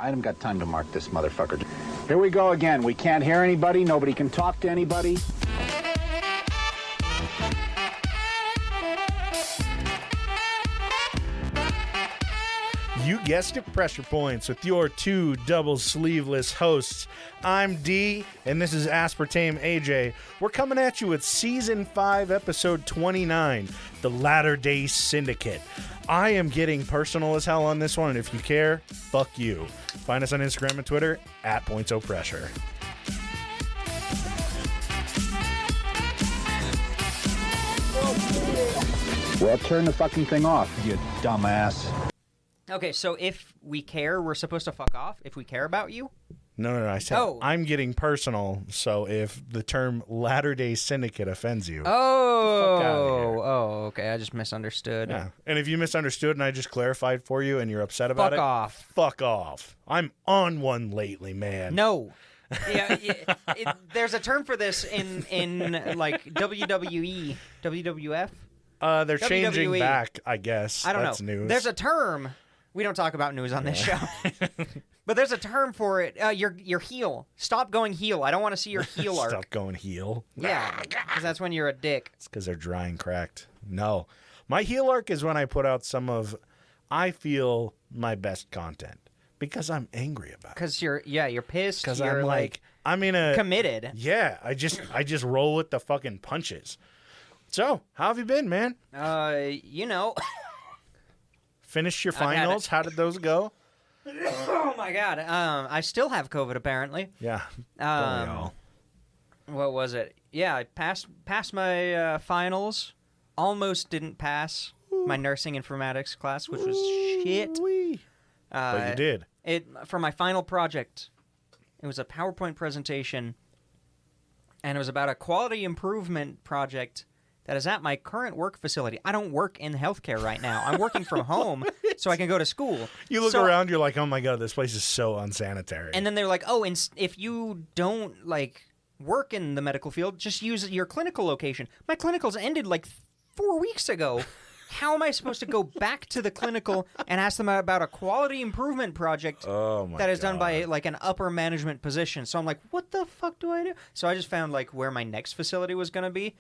I don't got time to mark this motherfucker. Here we go again. We can't hear anybody. Nobody can talk to anybody. You guessed it, Pressure Points with your two double sleeveless hosts. I'm D, and this is Aspartame AJ. We're coming at you with Season 5, Episode 29, The Latter-day Syndicate. I am getting personal as hell on this one, and if you care, fuck you. Find us on Instagram and Twitter, @PointsOPressure. Well, turn the fucking thing off, you dumbass. Okay, so if we care, we're supposed to fuck off if we care about you? No, I said I'm getting personal, so if the term Latter-day Syndicate offends you, fuck outta here. Okay, I just misunderstood. Yeah, and if you misunderstood and I just clarified for you and you're upset about fuck off. I'm on one lately, man. No. There's a term for this in like WWE, WWF. They're changing WWE. back, I guess. I don't That's know. News. There's a term. We don't talk about news on this show. But there's a term for it. Your heel. Stop going heel. I don't want to see your heel arc. Stop going heel. Yeah, because that's when you're a dick. It's because they're dry and cracked. No. My heel arc is when I put out some of, I feel, my best content. Because I'm angry about it. Because you're pissed. Because you're I'm like, I'm in a... committed. Yeah, I just roll with the fucking punches. So, how have you been, man? Finished your finals? How did those go? Oh my god. I still have COVID apparently. Yeah. What was it? Yeah, I passed my finals. Almost didn't pass my nursing informatics class, which was shit. But you did. For my final project. It was a PowerPoint presentation, and it was about a quality improvement project that is at my current work facility. I don't work in healthcare right now. I'm working from home so I can go to school. You look around, you're like, oh my God, this place is so unsanitary. And then they're like, oh, and if you don't, work in the medical field, just use your clinical location. My clinicals ended, 4 weeks ago. How am I supposed to go back to the clinical and ask them about a quality improvement project that is done by an upper management position? So I'm like, what the fuck do I do? So I just found where my next facility was going to be,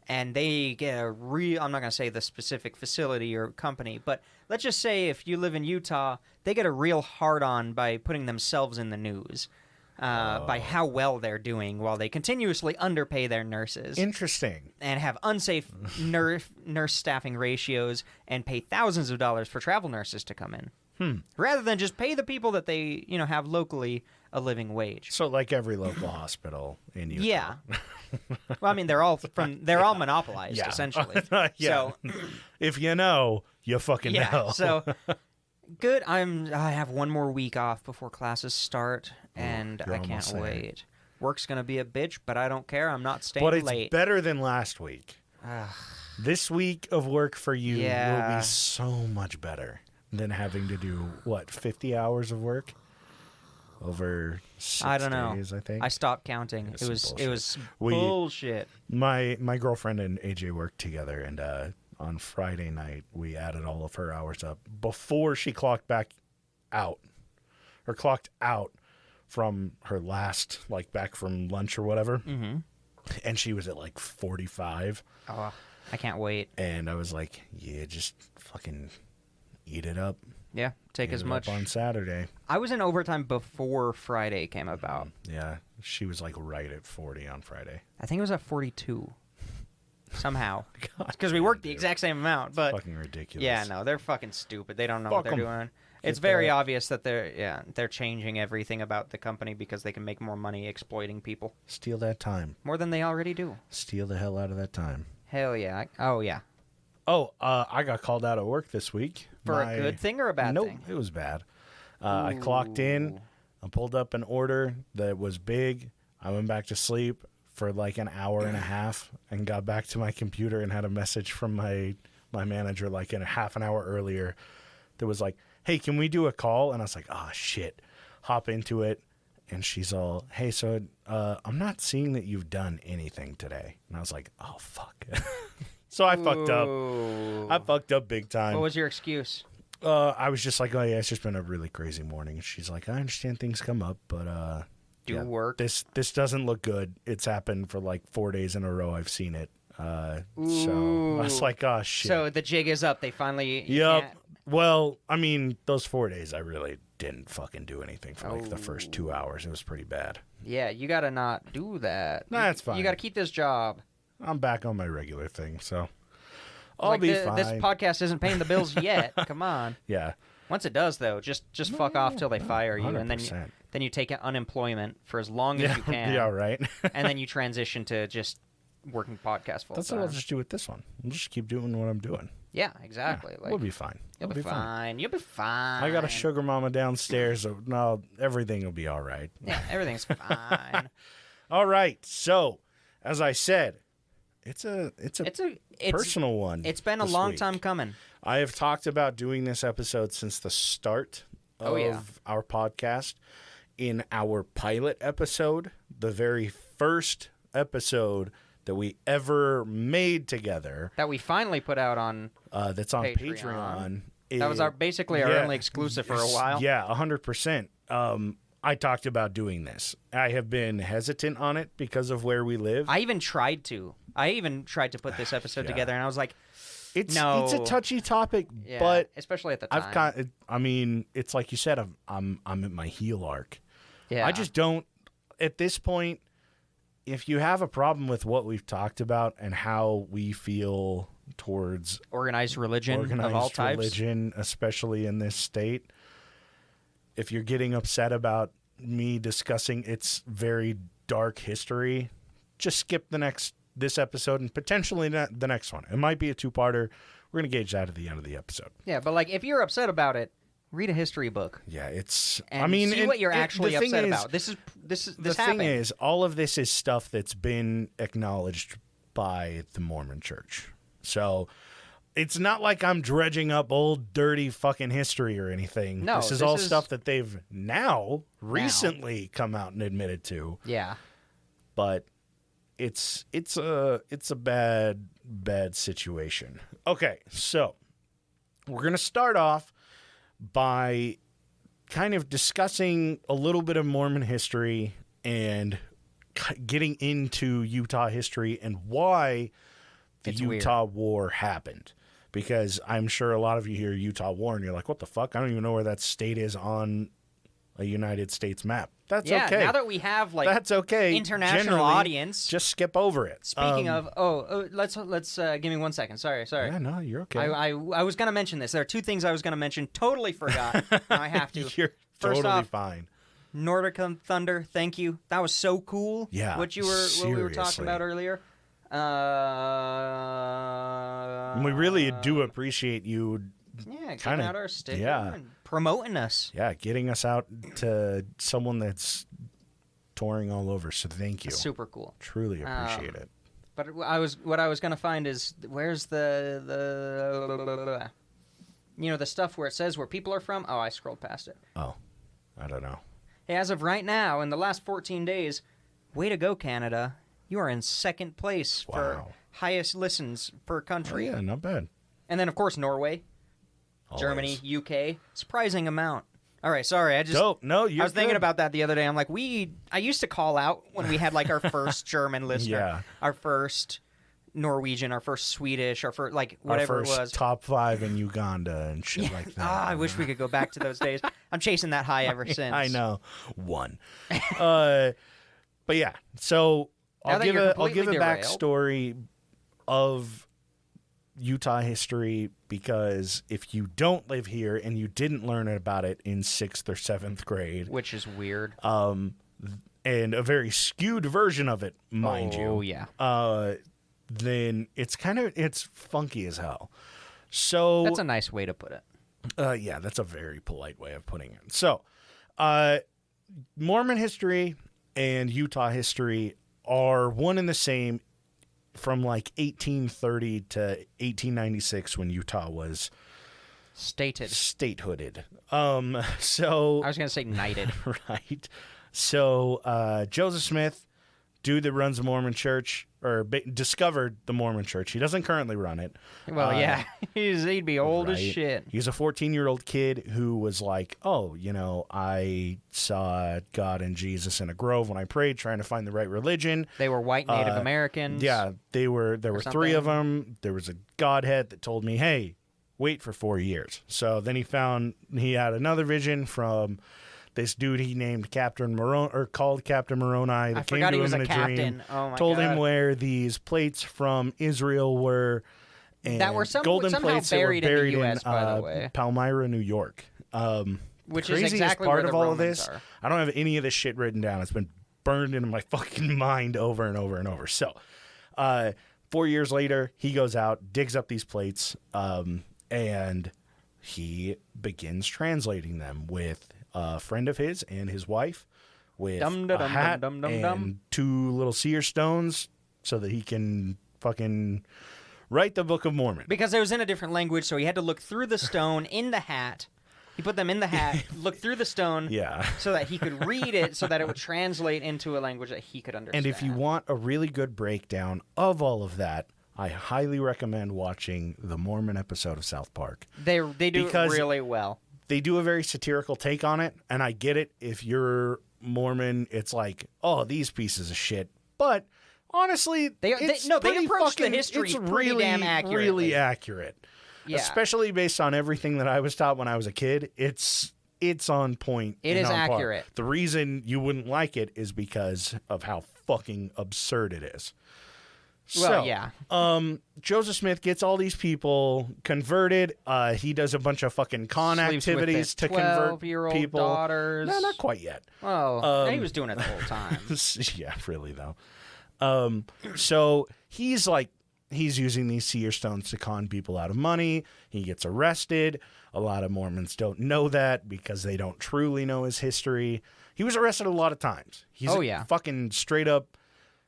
and they get a I'm not going to say the specific facility or company, but let's just say if you live in Utah, they get a real hard-on by putting themselves in the news. By how well they're doing while they continuously underpay their nurses. Interesting. And have unsafe nurse staffing ratios and pay thousands of dollars for travel nurses to come in. Rather than just pay the people that they, have locally a living wage. So like every local hospital in Utah. Yeah. Well, I mean, they're all monopolized, essentially. Yeah. So, if you know, you fucking know. So good. I have one more week off before classes start, and I can't wait. Work's gonna be a bitch, but I don't care. I'm not staying late. But it's better than last week. This week of work for you will be so much better than having to do 50 hours of work over 6 days, I think. I stopped counting. It was bullshit. My girlfriend and AJ worked together, and on Friday night, we added all of her hours up before she clocked out from her last, back from lunch or whatever. Mm-hmm. And she was at 45. Oh, I can't wait. And I was like, yeah, just fucking eat it up. Yeah, take as much. On Saturday. I was in overtime before Friday came about. Yeah, she was right at 40 on Friday. I think it was at 42. Somehow. Because we worked the exact same amount. But fucking ridiculous. Yeah, no, they're fucking stupid. They don't know what they're doing. It's very obvious that they're changing everything about the company because they can make more money exploiting people. Steal that time. More than they already do. Steal the hell out of that time. Hell yeah. Oh, yeah. Oh, I got called out at work this week. For a good thing or a bad thing? Nope, it was bad. I clocked in. I pulled up an order that was big. I went back to sleep for an hour and a half and got back to my computer and had a message from my manager in a half an hour earlier that was like, hey, can we do a call? And I was like, oh, shit. Hop into it. And she's all, hey, so I'm not seeing that you've done anything today. And I was like, oh, fuck. So I fucked up. I fucked up big time. What was your excuse? I was just like, oh yeah, it's just been a really crazy morning. She's like, I understand things come up, but work. This doesn't look good. It's happened for like 4 days in a row. I've seen it. So I was like, oh shit. So the jig is up. They finally. Yep. Well, I mean, those 4 days, I really didn't fucking do anything for like the first 2 hours. It was pretty bad. Yeah, you gotta not do that. Nah, it's fine. You gotta keep this job. I'm back on my regular thing, so I'll be fine. This podcast isn't paying the bills yet. Come on. Yeah. Once it does, though, just fuck off till they fire you, 100%. and then you take unemployment for as long as you can. Yeah, right. And then you transition to just working podcast full That's time. what I'll just do with this one. I'll just keep doing what I'm doing. Yeah, exactly. Yeah, we'll be fine. You'll be fine. You'll be fine. I got a sugar mama downstairs, so no, everything will be all right. Yeah, everything's fine. All right. So, as I said, it's a personal one. It's been a long time coming. I have talked about doing this episode since the start of our podcast. In our pilot episode, the very first episode that we ever made together, that we finally put out on that's on Patreon. That was basically our only exclusive for a while. Yeah, 100%. I talked about doing this. I have been hesitant on it because of where we live. I even tried to put this episode together, and I was like, it's no. a touchy topic, Yeah, but especially at the time. I mean, it's like you said, I'm at my heel arc. Yeah. I just don't, at this point, if you have a problem with what we've talked about and how we feel towards organized religion of all types, religion, especially in this state, if you're getting upset about me discussing its very dark history, just skip this episode and potentially the next one. It might be a two-parter. We're going to gauge that at the end of the episode. Yeah, but like if you're upset about it, read a history book. Yeah, it's. And I mean, see what you're actually the thing upset is, about. This the happened. thing is, all of this is stuff that's been acknowledged by the Mormon Church. So it's not like I'm dredging up old dirty fucking history or anything. No, this is all stuff that they've recently come out and admitted to. Yeah, but it's a bad situation. Okay, so we're gonna start off by kind of discussing a little bit of Mormon history and getting into Utah history and why the Utah War happened. Because I'm sure a lot of you hear Utah War and you're like, what the fuck? I don't even know where that state is on a United States map. That's okay. Now that we have that's okay. International Generally, audience, just skip over it. Speaking of, let's give me 1 second. Sorry. Yeah, no, you're okay. I was gonna mention this. There are two things I was gonna mention. Totally forgot. Now I have to. You're First totally off, fine. Nordic Thunder. Thank you. That was so cool. Yeah. What we were talking about earlier. And we really do appreciate you. Yeah, getting out our sticker and promoting us. Yeah, getting us out to someone that's touring all over. So thank you. That's super cool. Truly appreciate it. But what I was gonna find is where's the the stuff where it says where people are from. Oh, I scrolled past it. Oh, I don't know. Hey, as of right now, in the last 14 days, way to go, Canada! You are in second place for highest listens per country. Oh, yeah, not bad. And then of course Norway. Always. Germany, UK, surprising amount. All right, sorry, I was thinking about that the other day. I'm like, I used to call out when we had like our first German listener, our first Norwegian, our first Swedish, our first whatever our first it was. top 5 in Uganda and shit like that. I wish we could go back to those days. I'm chasing that high ever since. I know. 1. But yeah, so I'll give a backstory of Utah history, because if you don't live here and you didn't learn about it in 6th or 7th grade, which is weird, and a very skewed version of it, mind you. Oh yeah. Then it's funky as hell. So that's a nice way to put it. Yeah, that's a very polite way of putting it. So, Mormon history and Utah history are one and the same from like 1830 to 1896 when Utah was statehooded. So I was going to say knighted. Right. So, Joseph Smith, dude that runs the Mormon church, discovered the Mormon Church. He doesn't currently run it. Well, yeah, he'd be old as right? shit. He's a 14-year-old kid who was like, "Oh, I saw God and Jesus in a grove when I prayed, trying to find the right religion." They were white Native Americans. Yeah, there were 3 of them. There was a Godhead that told me, "Hey, wait for 4 years." So then he had another vision from this dude he named Captain Moroni, or called Captain Moroni, that came to him in a dream, told him where these plates from Israel were, and that were golden somehow plates buried that were buried in the US, by the way. Palmyra, New York. Which the is craziest exactly part where of the all Romans of this, are. I don't have any of this shit written down. It's been burned into my fucking mind over and over and over. So, 4 years later, he goes out, digs up these plates, and he begins translating them with a friend of his and his wife, with a hat and 2 little seer stones, so that he can fucking write the Book of Mormon. Because it was in a different language, so he had to look through the stone in the hat. He put them in the hat, look through the stone, so that he could read it, so that it would translate into a language that he could understand. And if you want a really good breakdown of all of that, I highly recommend watching the Mormon episode of South Park. They do it really well. They do a very satirical take on it, and I get it. If you're Mormon, it's like, oh, these pieces of shit. But honestly, they approach the history pretty damn accurately. Really accurate. Yeah. Especially based on everything that I was taught when I was a kid. It's on point. It is on par. accurate. The reason you wouldn't like it is because of how fucking absurd it is. Well, so, yeah. Joseph Smith gets all these people converted. He does a bunch of fucking con activities to convert people. Daughters. No, not quite yet. Oh, he was doing it the whole time. Yeah, really though. So he's using these seer stones to con people out of money. He gets arrested. A lot of Mormons don't know that because they don't truly know his history. He was arrested a lot of times. He's fucking straight up.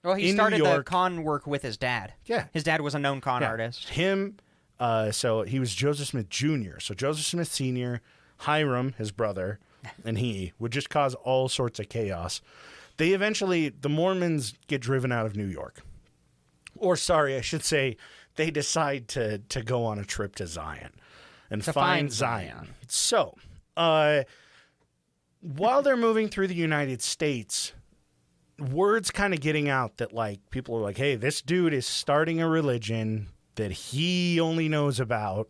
Well, he started the con work with his dad. Yeah. His dad was a known con artist. So he was Joseph Smith Jr. So Joseph Smith Sr., Hiram, his brother, and he would just cause all sorts of chaos. The Mormons get driven out of New York. Or, sorry, I should say, they decide to go on a trip to Zion and find Zion. So, while they're moving through the United States, word's kind of getting out that, like, people are like, hey, this dude is starting a religion that he only knows about.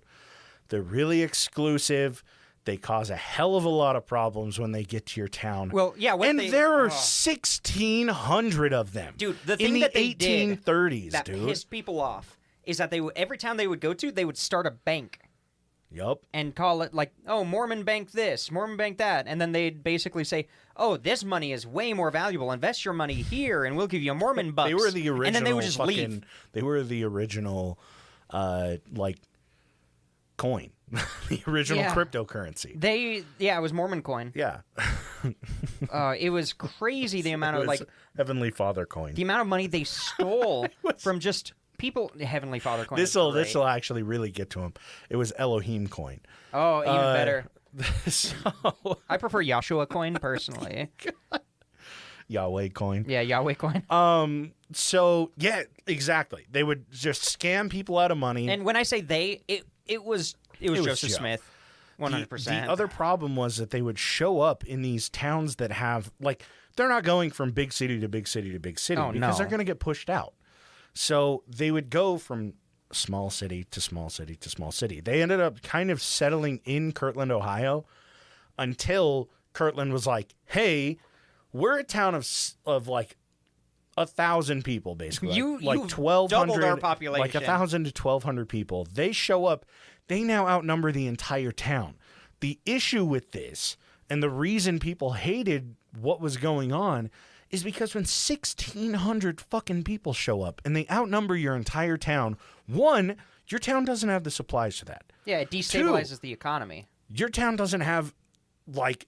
They're really exclusive. They cause a hell of a lot of problems when they get to your town. Well, yeah, there are 1,600 of them. Dude, the thing in that the they 1830s, did that pissed people off is that every town they would go to, they would start a bank. Yup. And call it like, oh, Mormon bank this, Mormon bank that. And then they'd basically say, oh, this money is way more valuable. Invest your money here and we'll give you Mormon bucks. They were the original. And then they would just leave. They were the original, coin. The original cryptocurrency. It was Mormon coin. Yeah. It was crazy the amount of Heavenly Father coin. The amount of money they stole from just people. Heavenly Father coin. This will actually really get to him. It was Elohim coin. Oh, even better. So I prefer Yahshua coin personally. Yahweh coin. Yeah, Yahweh coin. So yeah, exactly. They would just scam people out of money. And when I say they, it was Joseph Smith. 100%. The other problem was that they would show up in these towns that have, like, they're not going from big city to big city to big city because they're going to get pushed out. So they would go from small city to small city to small city. They ended up kind of settling in Kirtland, Ohio, until Kirtland was like, hey, we're a town of like 1,000 people, basically. You've 1,200, doubled our population. Like 1,000 to 1,200 people. They show up. They now outnumber the entire town. The issue with this, and the reason people hated what was going on, is because when 1,600 fucking people show up and they outnumber your entire town, one, your town doesn't have the supplies for that. Yeah, it destabilizes the economy. Your town doesn't have, like,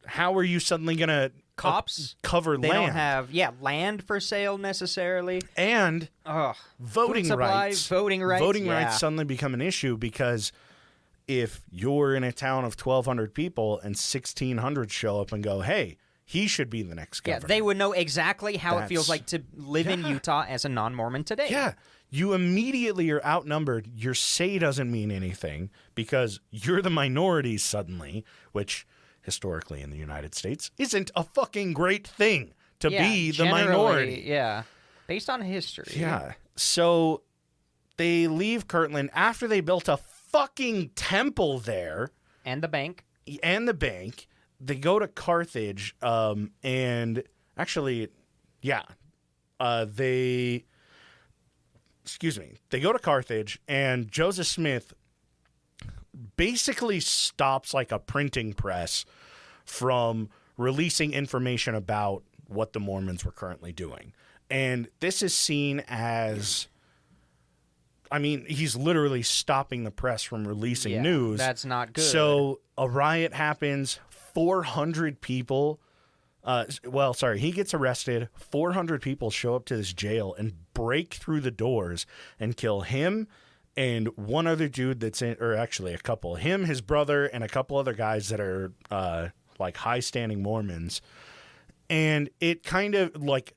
how are you suddenly going to cops cover they land? They don't have land for sale necessarily. And voting rights. Voting rights suddenly become an issue because if you're in a town of 1,200 people and 1,600 show up and go, hey, he should be the next governor. Yeah, they would know exactly how it feels That's- like to live in Utah as a non-Mormon today. Yeah. You immediately are outnumbered. Your say doesn't mean anything because you're the minority suddenly, which historically in the United States isn't a fucking great thing to be the generally, minority. Yeah, based on history. Yeah. So they leave Kirtland after they built a fucking temple there And the bank. and the bank. They go to Carthage, and actually, yeah, they go to Carthage, and Joseph Smith basically stops like a printing press from releasing information about what the Mormons were currently doing. And this is seen as, I mean, he's literally stopping the press from releasing Yeah, news. that's not good. So a riot happens, 400 people, he gets arrested, 400 people show up to this jail and break through the doors and kill him and one other dude that's in, or actually a couple, him, his brother, and a couple other guys that are like high-standing Mormons. And it kind of like,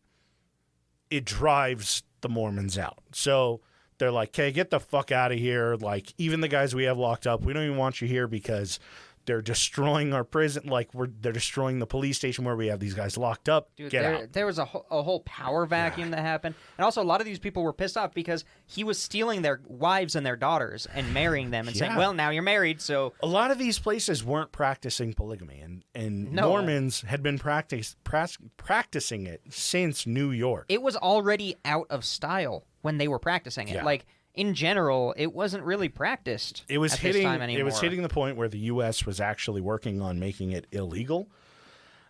it drives the Mormons out. So they're like, okay, get the fuck out of here. Like, even the guys we have locked up, we don't even want you here because they're destroying our prison. Like, they're destroying the police station where we have these guys locked up. Dude, Get out. there was a whole power vacuum that happened. And also, a lot of these people were pissed off because he was stealing their wives and their daughters and marrying them and saying, Yeah. well, now you're married, so... A lot of these places weren't practicing polygamy, and No. Mormons had been practicing it since New York. It was already out of style when they were practicing it. Yeah. Like, in general, it wasn't really practiced It was at hitting. this time anymore. It was hitting the point where the U.S. was actually working on making it illegal.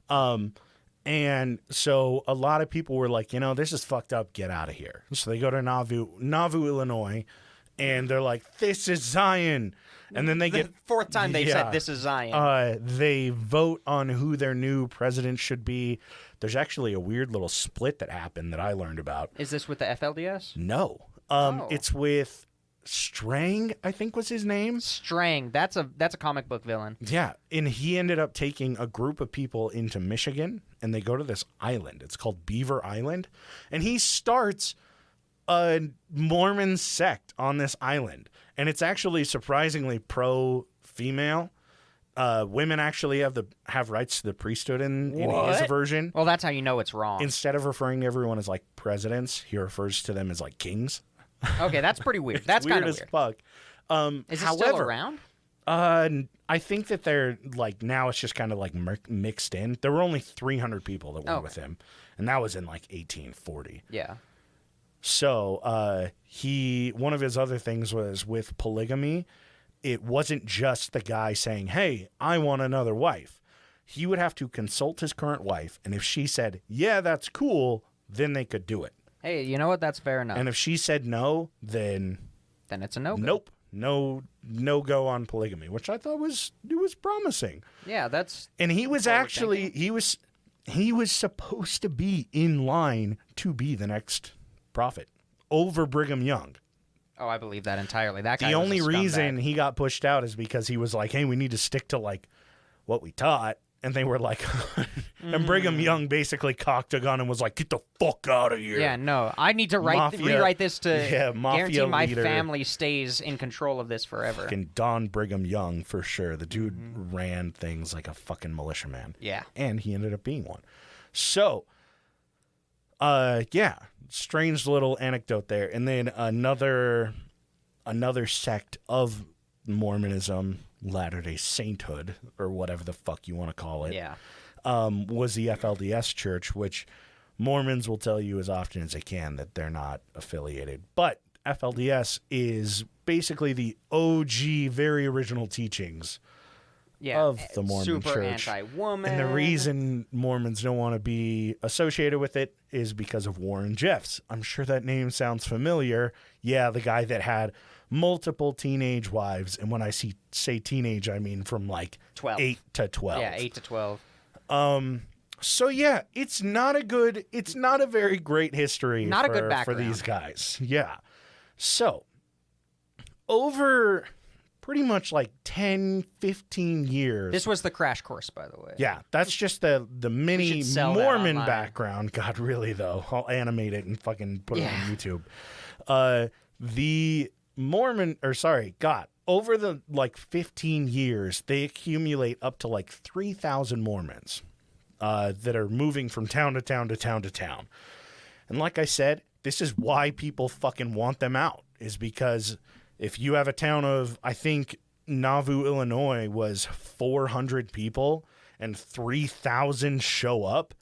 And so a lot of people were like, this is fucked up. Get out of here. So they go to Nauvoo, Illinois, and they're like, this is Zion. And then they The get fourth time they've Yeah. said this is Zion. They vote on who their new president should be. There's actually a weird little split that happened that I learned about. Is this with the FLDS? No. Oh. It's with Strang, I think was his name. Strang. That's a comic book villain. Yeah, and he ended up taking a group of people into Michigan, and they go to this island. It's called Beaver Island, and he starts a Mormon sect on this island, and it's actually surprisingly pro-female. Women actually have rights to the priesthood in his What? version. Well, that's how you know it's wrong. Instead of referring to everyone as like presidents, he refers to them as like kings. Okay, that's pretty weird. That's kind of as weird. fuck. Is it however, still around? I think that they're like now it's just kind of like mixed in. There were only 300 people that went Oh. with him, and that was in like 1840. Yeah. So one of his other things was with polygamy. It wasn't just the guy saying, "Hey, I want another wife." He would have to consult his current wife, and if she said, "Yeah, that's cool," then they could do it. Hey, you know what? That's fair enough. And if she said no, then Then it's a no-go. nope, no go on polygamy, which I thought was promising. Yeah, that's... And he was Forward actually thinking. he was supposed to be in line to be the next prophet over Brigham Young. Oh, I believe that entirely. That guy The was only a scumbag. reason he got pushed out is because he was like, "Hey, we need to stick to like what we taught." And they were like, and Brigham Young basically cocked a gun and was like, "Get the fuck out of here." Yeah, no. I need to Mafia- rewrite this to yeah, mafia guarantee my leader. family stays in control of this forever. Fucking Don Brigham Young for sure. The dude ran things like a fucking militiaman. Yeah. And he ended up being one. So, yeah, strange little anecdote there. And then another sect of Mormonism, Latter-day Sainthood, or whatever the fuck you want to call it, Yeah. was the FLDS church, which Mormons will tell you as often as they can that they're not affiliated. But FLDS is basically the OG, very original teachings Yeah. of the Mormon Super church. anti-woman. And the reason Mormons don't want to be associated with it is because of Warren Jeffs. I'm sure that name sounds familiar. Yeah, the guy that had multiple teenage wives. And when I say teenage, I mean from like 12. 8 to 12. Yeah, 8 to 12. So yeah, it's not a very great history Not a good for background. these guys. Yeah. So over pretty much like 10, 15 years. This was the crash course, by the way. Yeah, that's just the mini should sell that Mormon online. background. God, really, though. I'll animate it and fucking put it on YouTube. The Mormon, God, over the like 15 years, they accumulate up to like 3,000 Mormons that are moving from town to town to town to town. And like I said, this is why people fucking want them out, is because if you have a town of, I think Nauvoo, Illinois was 400 people and 3,000 show up,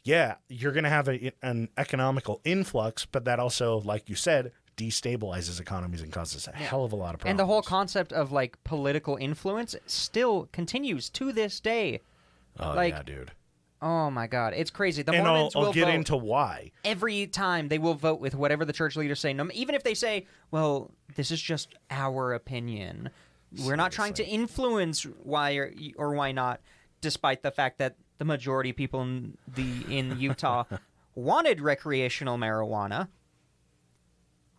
yeah, you're going to have an economical influx, but that also, like you said, destabilizes economies and causes a hell of a lot of problems. And the whole concept of like political influence still continues to this day. Oh, like, yeah, dude. Oh my God, it's crazy. The And Mormons I'll will get vote into why. every time. They will vote with whatever the church leaders say, even if they say, "Well, this is just our opinion. We're not trying to influence why or why not," despite the fact that the majority of people in Utah wanted recreational marijuana.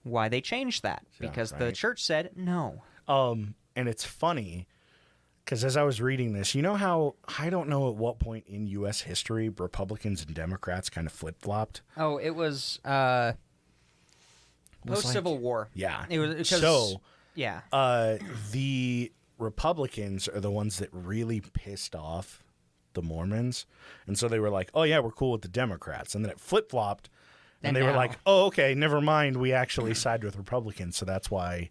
Why they changed that? Because the church said no. And it's funny because as I was reading this, you know how, I don't know at what point in U.S. history Republicans and Democrats kind of flip-flopped? Oh, it was post-Civil War. Yeah. It was because, so, yeah. the Republicans are the ones that really pissed off the Mormons. And so they were like, oh, yeah, we're cool with the Democrats. And then it flip-flopped. And they were like, oh, okay, never mind. We actually side with Republicans. So that's why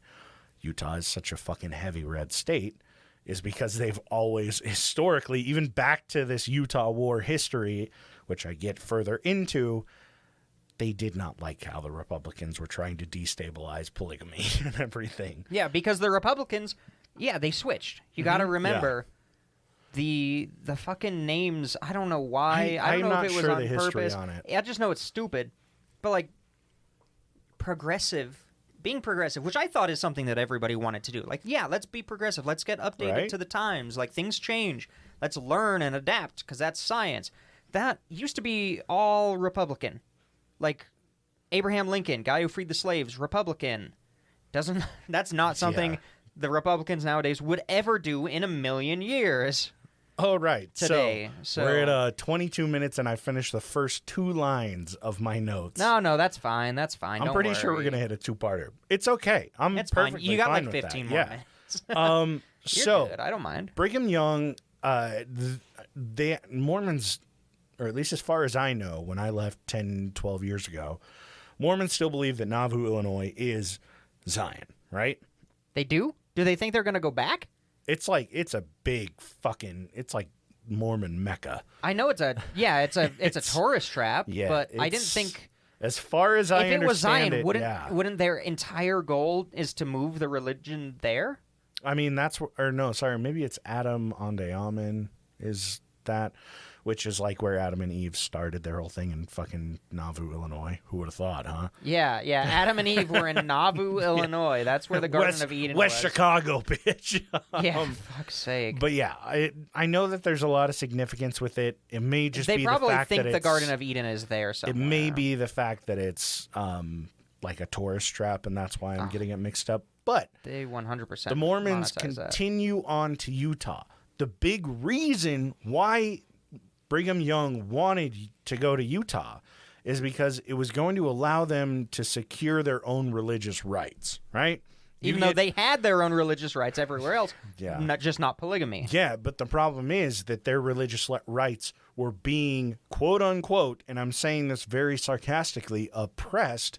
Utah is such a fucking heavy red state, is because they've always historically, even back to this Utah war history, which I get further into, they did not like how the Republicans were trying to destabilize polygamy and everything. Yeah, because the Republicans, they switched. You got to remember the fucking names. I don't know why. I don't know if it was sure on the history purpose. on it. I just know it's stupid. But like being progressive, which I thought is something that everybody wanted to do. Like, yeah, let's be progressive. Let's get updated to the times. Like, things change. Let's learn and adapt because that's science. That used to be all Republican. Like, Abraham Lincoln, guy who freed the slaves, Republican. That's not something the Republicans nowadays would ever do in a million years. Oh, right. Today. So we're at 22 minutes, and I finished the first 2 lines of my notes. No, that's fine. That's fine. I'm pretty sure we're going to hit a 2-parter. It's okay. It's perfectly fine. You got fine like with 15 that. more minutes. You're So good. I don't mind. Brigham Young, the Mormons, or at least as far as I know, when I left 10, 12 years ago, Mormons still believe that Nauvoo, Illinois is Zion, right? They do? Do they think they're going to go back? It's like, it's a big fucking, it's like Mormon Mecca. I know it's a tourist trap, Yeah, but I didn't think, as far as I if it was Zion, understand wouldn't their entire goal is to move the religion there? I mean, maybe it's Adam Ondeaman is that, which is like where Adam and Eve started their whole thing in fucking Nauvoo, Illinois. Who would have thought, huh? Yeah. Adam and Eve were in Nauvoo, Illinois. That's where the Garden of Eden West was. Chicago, bitch. Yeah, fuck's sake. But yeah, I know that there's a lot of significance with it. It may just They be probably the fact think that the Garden of Eden is there somewhere. It may be the fact that it's like a tourist trap, and that's why I'm getting it mixed up. But they 100%. the Mormons monetize continue on to Utah. The big reason why Brigham Young wanted to go to Utah is because it was going to allow them to secure their own religious rights, right? Even though they had their own religious rights everywhere else, Yeah. not polygamy. Yeah, but the problem is that their religious rights were being, quote unquote, and I'm saying this very sarcastically, oppressed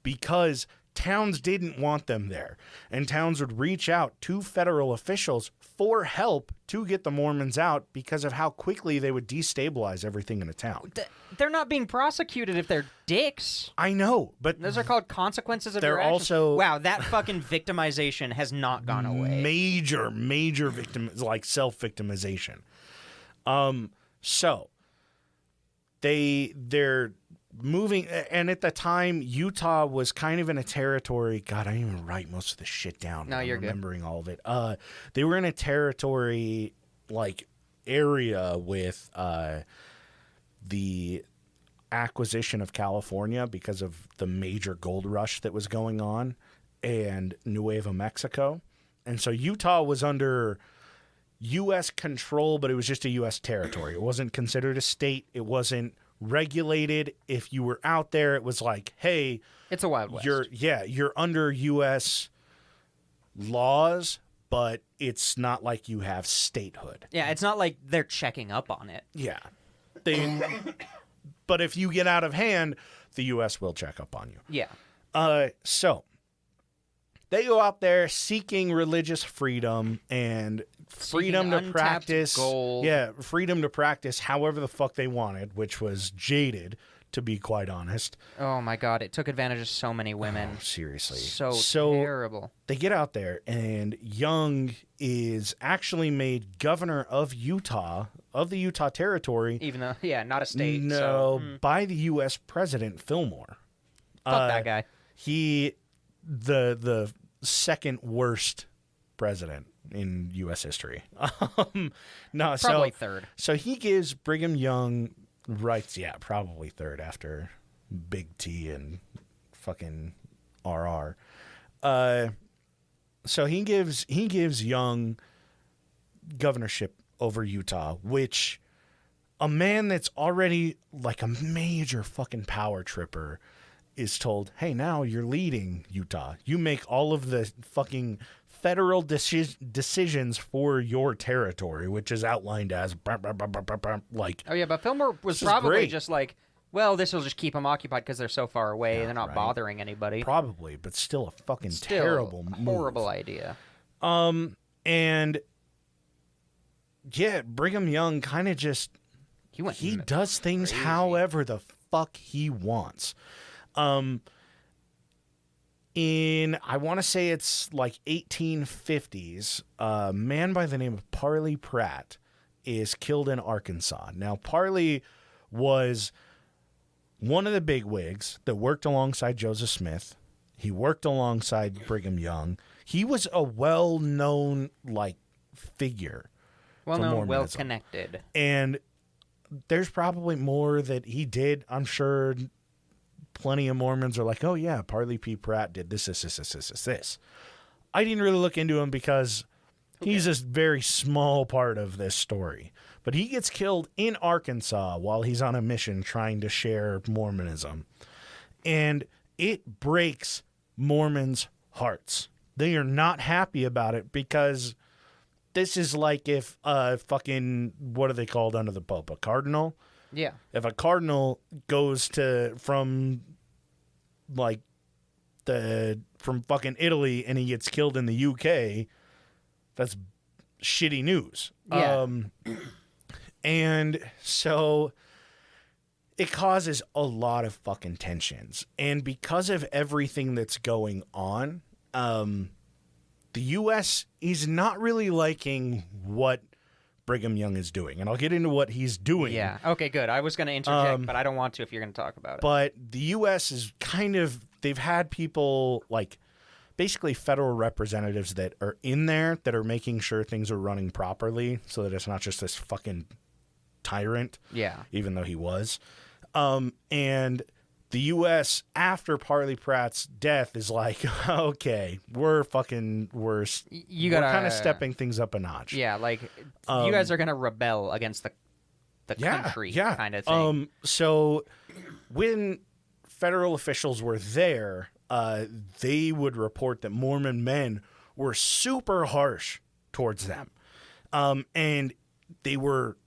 because towns didn't want them there. And towns would reach out to federal officials for help to get the Mormons out because of how quickly they would destabilize everything in a town. They're not being prosecuted if they're dicks. I know, but Those are called consequences of They're your actions. also- Wow, that fucking victimization has not gone away. major self-victimization. So they're moving, and at the time Utah was kind of in a territory. God, I didn't even write most of the shit down. No, you're good. Remembering all of it. They were in a territory like area with the acquisition of California because of the major gold rush that was going on, and Nuevo Mexico. And so Utah was under U.S. control, but it was just a U.S. territory. It wasn't considered a state. It wasn't regulated. If you were out there, it was like, hey, It's a Wild West. you're under U.S. laws, but it's not like you have statehood. Yeah, it's not like they're checking up on it. Yeah. But if you get out of hand, the U.S. will check up on you. Yeah. So they go out there seeking religious freedom and freedom to untapped practice. gold. Yeah, freedom to practice however the fuck they wanted, which was jaded, to be quite honest. Oh my God, it took advantage of so many women. Oh, seriously. So terrible. They get out there, and Young is actually made governor of Utah, of the Utah Territory. Even though, yeah, not a state. No, so, by the U.S. President Fillmore. fuck that guy. He, the second worst president in U.S. history. No, Probably third. So he gives Brigham Young rights. Yeah, probably third after Big T and fucking RR. So he gives Young governorship over Utah, which a man that's already like a major fucking power tripper is told, hey, now you're leading Utah. You make all of the fucking federal decisions for your territory, which is outlined as like. Oh, yeah, but Fillmore was This is probably great. just like, well, this will just keep them occupied because they're so far away and they're not right. bothering anybody. Probably, but still a fucking Still, terrible move. horrible idea. And yeah, Brigham Young kind of just he does things crazy. however the fuck he wants. In I want to say it's like 1850s, a man by the name of Parley Pratt is killed in Arkansas. Now, Parley was one of the bigwigs that worked alongside Joseph Smith. He worked alongside Brigham Young. He was a well-known like figure. Well-known, Mormonism. well-connected. And there's probably more that he did. I'm sure plenty of Mormons are like, oh, yeah, Parley P. Pratt did this. I didn't really look into him because he's a very small part of this story. But he gets killed in Arkansas while he's on a mission trying to share Mormonism. And it breaks Mormons' hearts. They are not happy about it because this is like if fucking, what are they called under the Pope? A cardinal? Yeah. If a cardinal goes from fucking Italy and he gets killed in the UK, that's shitty news. Yeah. And so it causes a lot of fucking tensions. And because of everything that's going on, the U.S. is not really liking what Brigham Young is doing. And I'll get into what he's doing. Yeah. Okay, good. I was going to interject, but I don't want to if you're going to talk about it. But the U.S. is kind of, they've had people like basically federal representatives that are in there that are making sure things are running properly so that it's not just this fucking tyrant. Yeah. Even though he was. And the U.S. after Parley Pratt's death is like, okay, we're kind of stepping things up a notch. Yeah, like you guys are going to rebel against the country kind of thing. So when federal officials were there, they would report that Mormon men were super harsh towards them. And they were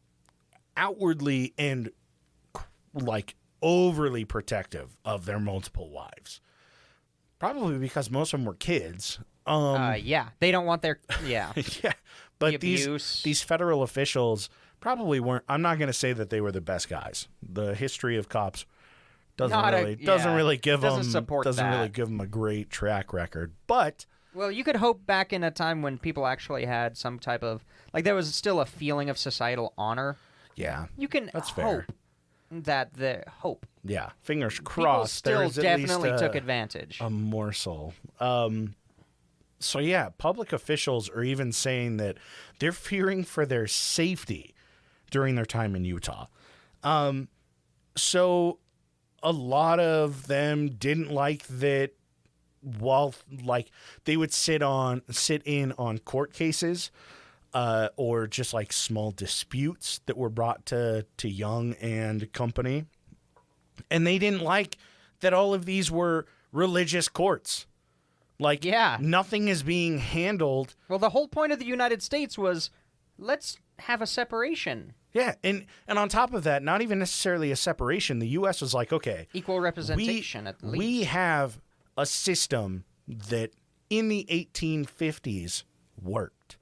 outwardly and like overly protective of their multiple wives. Probably because most of them were kids. Yeah, they don't want their yeah. Yeah, but The abuse. these federal officials probably weren't. I'm not going to say that they were the best guys. The history of cops doesn't really give them a great track record. But Well, you could hope back in a time when people actually had some type of like there was still a feeling of societal honor. yeah, You can that's hope fair. that the hope Yeah, fingers people crossed. still there's at definitely least took advantage. a morsel. So yeah, public officials are even saying that they're fearing for their safety during their time in Utah. So a lot of them didn't like that while like they would sit in on court cases, or just like small disputes that were brought to Young and company. And they didn't like that all of these were religious courts. Like, Yeah. nothing is being handled. Well, the whole point of the United States was, let's have a separation. Yeah, and on top of that, not even necessarily a separation. The U.S. was like, okay, Equal representation, at least. we have a system that in the 1850s worked.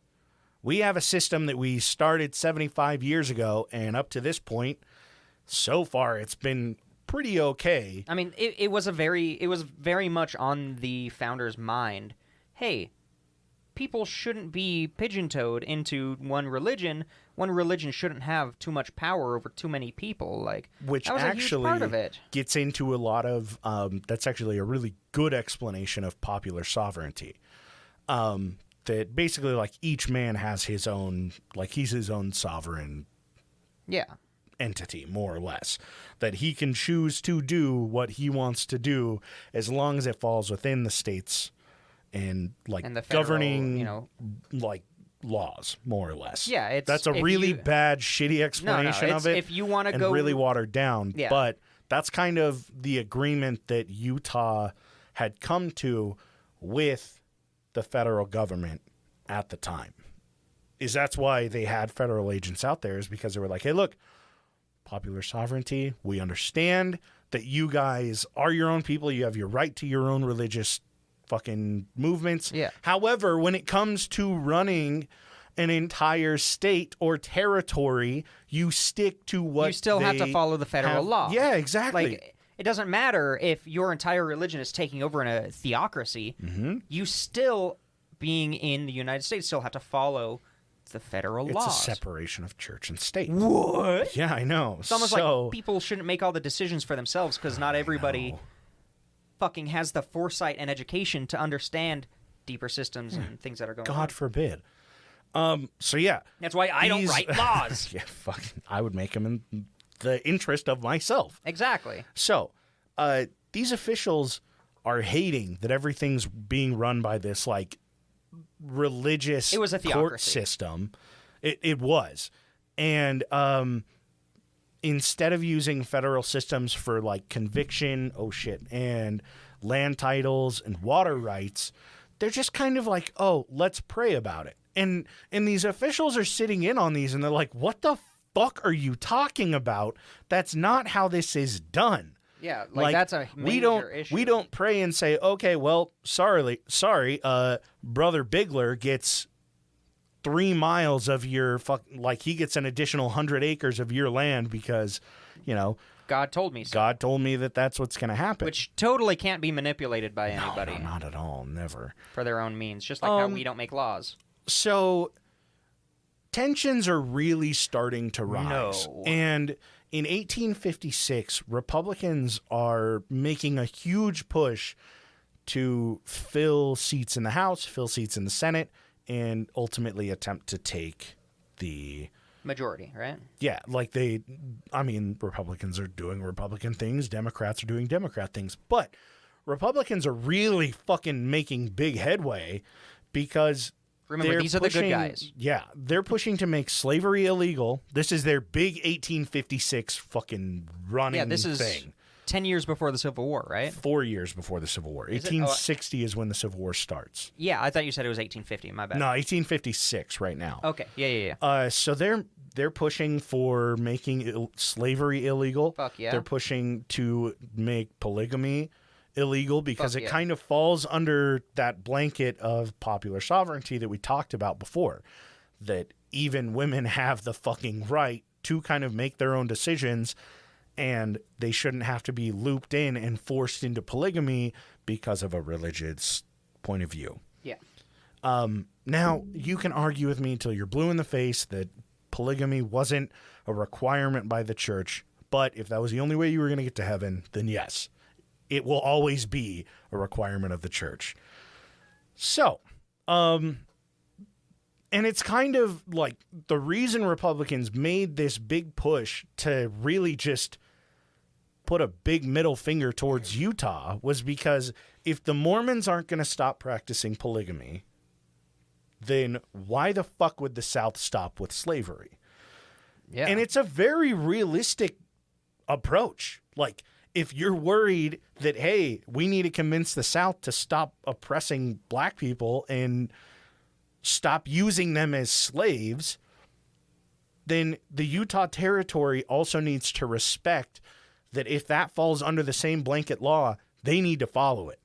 We have a system that we started 75 years ago, and up to this point, so far, it's been pretty okay. I mean, it was very much on the founders' mind. Hey, people shouldn't be pigeon-toed into one religion. One religion shouldn't have too much power over too many people. Like, Which that was a huge part of actually it. gets into a lot of, that's actually a really good explanation of popular sovereignty. That basically, like, each man has his own, like, he's his own sovereign Yeah. entity, more or less. That he can choose to do what he wants to do as long as it falls within the states and, like, And the federal, governing, you know, like, laws, more or less. Yeah, that's a if really you- bad, shitty explanation it's of it. if you wanna and go- really watered down. Yeah. But that's kind of the agreement that Utah had come to with the federal government at the time. That's why they had federal agents out there, is because they were like, hey, look, popular sovereignty, we understand that you guys are your own people. You have your right to your own religious fucking movements. Yeah. However, when it comes to running an entire state or territory, you stick to what You still have to they follow the federal have- law. Yeah, exactly. Like, it doesn't matter if your entire religion is taking over in a theocracy. Mm-hmm. You still, being in the United States, still have to follow the federal it's laws. a separation of church and state. What? Yeah, I know. It's almost like people shouldn't make all the decisions for themselves because not everybody fucking has the foresight and education to understand deeper systems and things that are going on. God forbid. So yeah, That's why I don't these- write laws. yeah, fucking, I would make them in the interest of myself. Exactly. So, these officials are hating that everything's being run by this like religious It was a court theocracy. system. It was, and instead of using federal systems for like conviction, and land titles and water rights, they're just kind of like, oh, let's pray about it. And these officials are sitting in on these, and they're like, what the fuck are you talking about? That's not how this is done. Yeah, like that's a major issue. We don't pray and say, okay, well, sorry, Brother Bigler gets 3 miles of your like he gets an additional 100 acres of your land because, God told me so. God told me that that's what's going to happen. Which totally can't be manipulated by no, anybody not at all, never. for their own means, just like how we don't make laws. So tensions are really starting to rise. No. And in 1856, Republicans are making a huge push to fill seats in the House, fill seats in the Senate, and ultimately attempt to take the... Majority, right? Yeah, like Republicans are doing Republican things, Democrats are doing Democrat things, but Republicans are really fucking making big headway because... Remember, these are the good guys. Yeah, they're pushing to make slavery illegal. This is their big 1856 fucking running Yeah, this is thing. 10 years before the Civil War, right? 4 years before the Civil War. Is it? 1860 is when the Civil War starts. Yeah, I thought you said it was 1850. My bad. No, 1856 right now. Okay. Yeah. So they're pushing for making slavery illegal. Fuck yeah. They're pushing to make polygamy illegal because Fuck it yeah. kind of falls under that blanket of popular sovereignty that we talked about before, that even women have the fucking right to kind of make their own decisions, and they shouldn't have to be looped in and forced into polygamy because of a religious point of view. Yeah. Now, you can argue with me till you're blue in the face that polygamy wasn't a requirement by the church, but if that was the only way you were going to get to heaven, then yes, it will always be a requirement of the church. So, and it's kind of like the reason Republicans made this big push to really just put a big middle finger towards Utah was because if the Mormons aren't going to stop practicing polygamy, then why the fuck would the South stop with slavery? Yeah. And it's a very realistic approach. Like, if you're worried that, hey, we need to convince the South to stop oppressing black people and stop using them as slaves, then the Utah Territory also needs to respect that if that falls under the same blanket law, they need to follow it.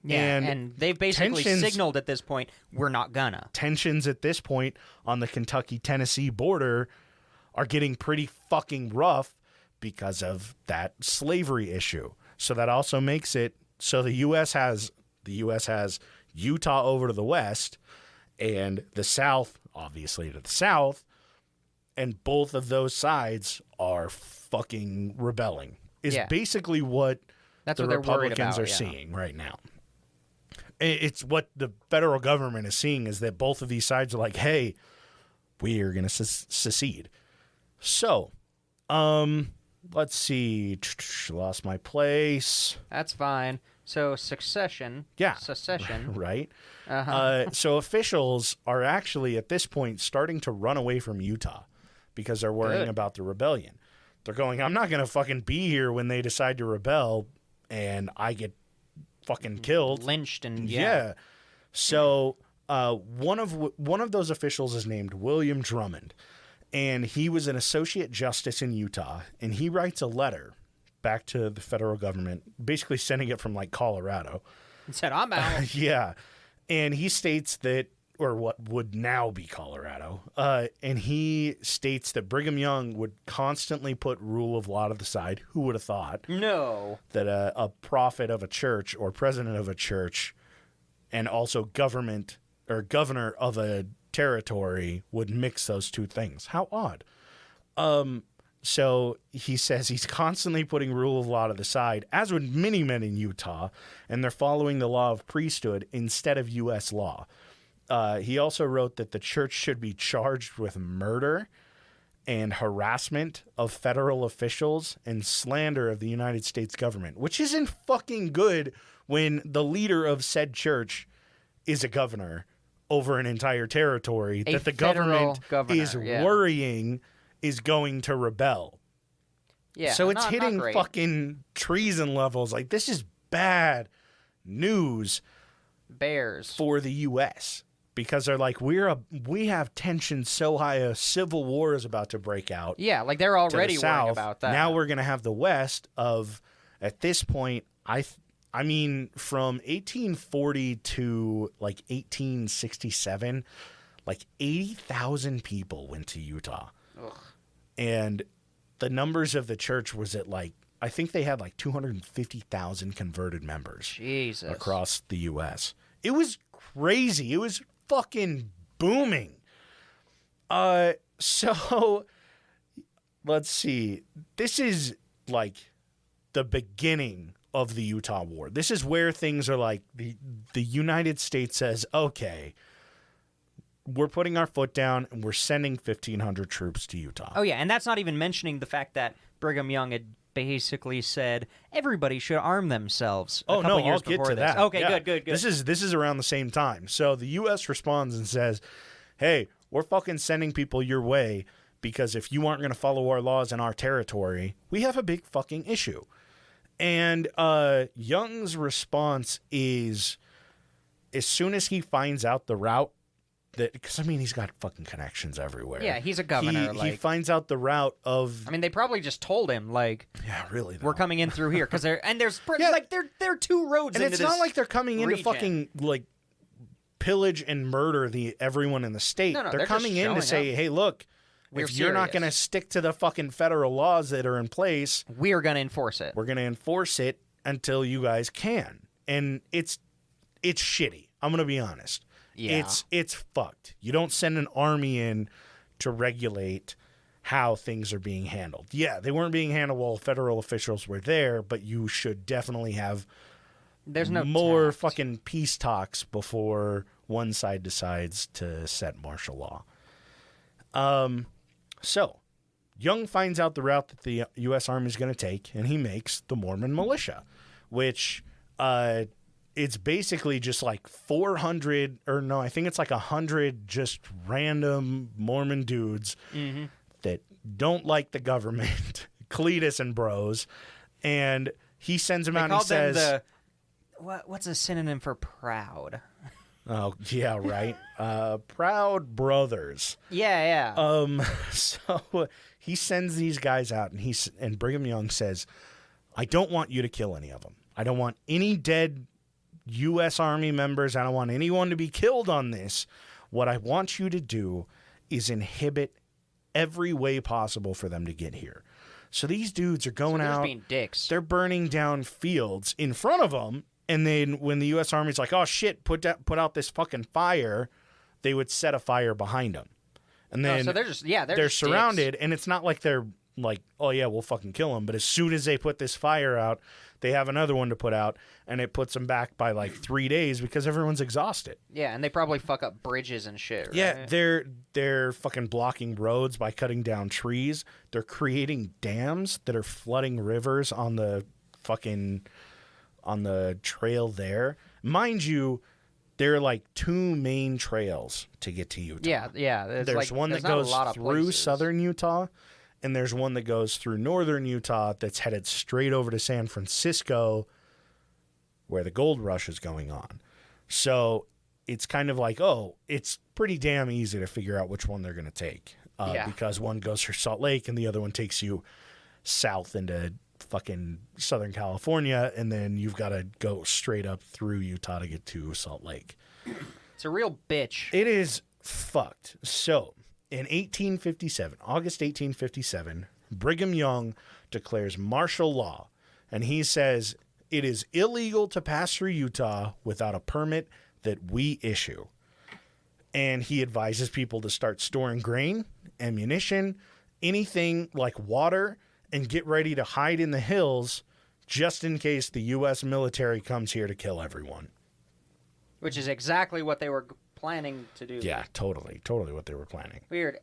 Yeah, and they've basically signaled at this point, we're not gonna. Tensions at this point on the Kentucky-Tennessee border are getting pretty fucking rough because of that slavery issue. So that also makes it so the U.S. has Utah over to the west and the South, obviously, to the south, and both of those sides are fucking rebelling. Is basically what That's the what they're worried Republicans about, are seeing right now. It's what the federal government is seeing, is that both of these sides are like, hey, we are going to secede. So, let's see. Lost my place. That's fine. So secession. Yeah. Secession. Right. Uh-huh. So officials are actually at this point starting to run away from Utah because they're worrying about the rebellion. They're going, I'm not going to fucking be here when they decide to rebel and I get fucking killed. Lynched and yeah. So one of those officials is named William Drummond, and he was an associate justice in Utah, and he writes a letter back to the federal government, basically sending it from like Colorado. He said, I'm out. Yeah. And he states that, or what would now be Colorado, and he states that Brigham Young would constantly put rule of law to the side. Who would have thought? No. That a prophet of a church or president of a church and also government or governor of a territory would mix those two things. How odd. So he says he's constantly putting rule of law to the side, as would many men in Utah, and they're following the law of priesthood instead of U.S. law. He also wrote that the church should be charged with murder and harassment of federal officials and slander of the United States government, which isn't fucking good when the leader of said church is a governor over an entire territory that the government is worrying is going to rebel. Yeah. So it's hitting fucking treason levels. Like, this is bad news Bears for the U.S. because they're like, we have tension so high, a civil war is about to break out. Yeah, like they're already worrying about that. Now we're going to have the West of, at this point, I mean, from 1840 to like 1867, like 80,000 people went to Utah. Ugh. And the numbers of the church was at like, I think they had like 250,000 converted members. Jesus. Across the U.S. It was crazy. It was fucking booming. So let's see. This is like the beginning of the Utah War. This is where things are like the United States says, okay, we're putting our foot down and we're sending 1,500 troops to Utah. Oh, yeah, and that's not even mentioning the fact that Brigham Young had basically said everybody should arm themselves. Oh, no, I'll get to that. Okay, yeah. good. This is around the same time. So the U.S. responds and says, hey, we're fucking sending people your way because if you aren't going to follow our laws in our territory, we have a big fucking issue. And Young's response is, as soon as he finds out the route, because, I mean, he's got fucking connections everywhere. Yeah, he's a governor. He finds out the route of... I mean, they probably just told him, like... Yeah, really, though. We're coming in through here. Because there are two roads and into this it's not like they're coming in to region. fucking, like, pillage and murder everyone in the state. No, they're coming in to say, hey, look, if you're not going to stick to the fucking federal laws that are in place... We're going to enforce it. We're going to enforce it until you guys can. And it's shitty. I'm going to be honest. Yeah. It's fucked. You don't send an army in to regulate how things are being handled. Yeah, they weren't being handled while federal officials were there, but you should definitely have more tact. fucking peace talks before one side decides to set martial law. So Young finds out the route that the U.S. Army is going to take, and he makes the Mormon militia, which it's basically just like 400, or no, I think it's like 100 just random Mormon dudes that don't like the government, Cletus and bros, and he sends them out and he says... What's a synonym for proud? Oh, yeah, right. Proud brothers. Yeah. So he sends these guys out, and Brigham Young says, I don't want you to kill any of them. I don't want any dead U.S. Army members. I don't want anyone to be killed on this. What I want you to do is inhibit every way possible for them to get here. So these dudes are going out. Being dicks. They're burning down fields in front of them. And then when the U.S. Army's like, oh, shit, put out this fucking fire, they would set a fire behind them. And then so they're they're just surrounded, dicks. and it's not like they're like, oh, yeah, we'll fucking kill them. But as soon as they put this fire out, they have another one to put out, and it puts them back by like 3 days because everyone's exhausted. Yeah, and they probably fuck up bridges and shit, right? Yeah, they're fucking blocking roads by cutting down trees. They're creating dams that are flooding rivers on the trail there. Mind you, there are like 2 main trails to get to Utah. Yeah. There's one that goes through southern Utah, and there's one that goes through northern Utah that's headed straight over to San Francisco, where the gold rush is going on. So it's kind of like, it's pretty damn easy to figure out which one they're going to take. Because one goes through Salt Lake and the other one takes you south into fucking Southern California, and then you've got to go straight up through Utah to get to Salt Lake. It's a real bitch. It is fucked. So, in 1857, August 1857, Brigham Young declares martial law, and he says it is illegal to pass through Utah without a permit that we issue. And he advises people to start storing grain, ammunition, anything like water, and get ready to hide in the hills just in case the U.S. military comes here to kill everyone. Which is exactly what they were planning to do. Yeah, totally what they were planning. Weird.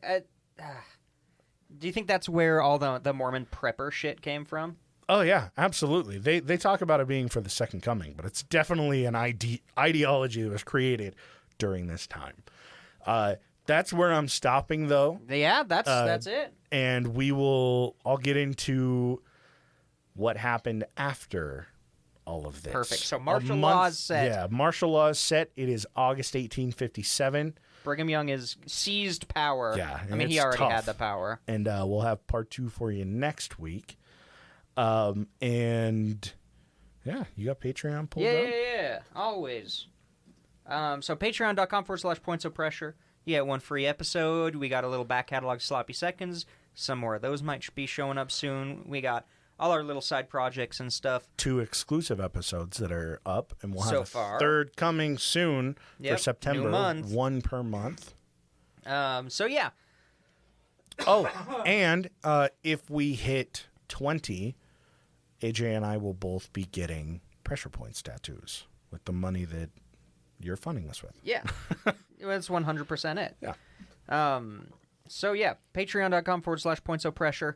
Do you think that's where all the Mormon prepper shit came from? Oh, yeah, absolutely. They talk about it being for the Second Coming, but it's definitely an ideology that was created during this time. That's where I'm stopping, though. Yeah, that's it. And I'll get into what happened after all of this. Perfect. So martial law is set. Yeah, martial law is set. It is August 1857. Brigham Young is seized power. Yeah. I mean, he already had the power. And we'll have part 2 for you next week. And yeah, you got Patreon pulled up? Yeah, always. So patreon.com/pointsofpressure. You get 1 free episode. We got a little back catalog sloppy seconds. Some more of those might be showing up soon. We got all our little side projects and stuff. 2 exclusive episodes that are up, and we'll have a far. 3rd coming soon for September. New month. 1 per month. So yeah. Oh, and if we hit 20, AJ and I will both be getting pressure points tattoos with the money that you're funding us with. Yeah. That's 100% it. Yeah. So yeah, patreon.com/pointsofpressure.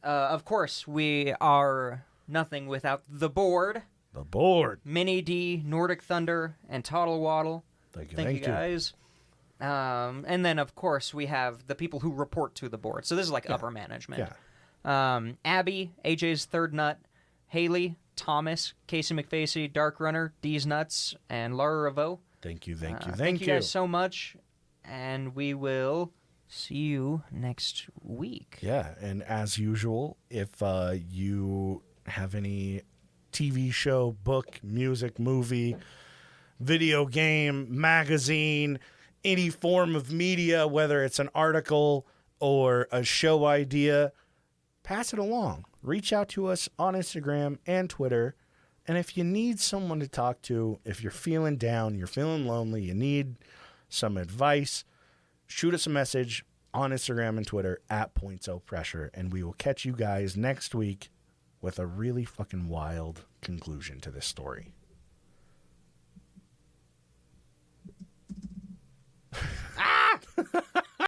Of course, we are nothing without the board. The board. Mini D, Nordic Thunder, and Toddle Waddle. Thank you guys. And then, of course, we have the people who report to the board. So this is like upper management. Yeah. Abby, AJ's third nut, Haley, Thomas, Casey McFacey, Dark Runner, D's Nuts, and Laura Revo. Thank you. Thank you guys so much, and we will see you next week. Yeah, and as usual, if you have any TV show, book, music, movie, video game, magazine, any form of media, whether it's an article or a show idea, pass it along. Reach out to us on Instagram and Twitter. And if you need someone to talk to, if you're feeling down, you're feeling lonely, you need some advice, shoot us a message on Instagram and Twitter @PointsOfPressure, and we will catch you guys next week with a really fucking wild conclusion to this story.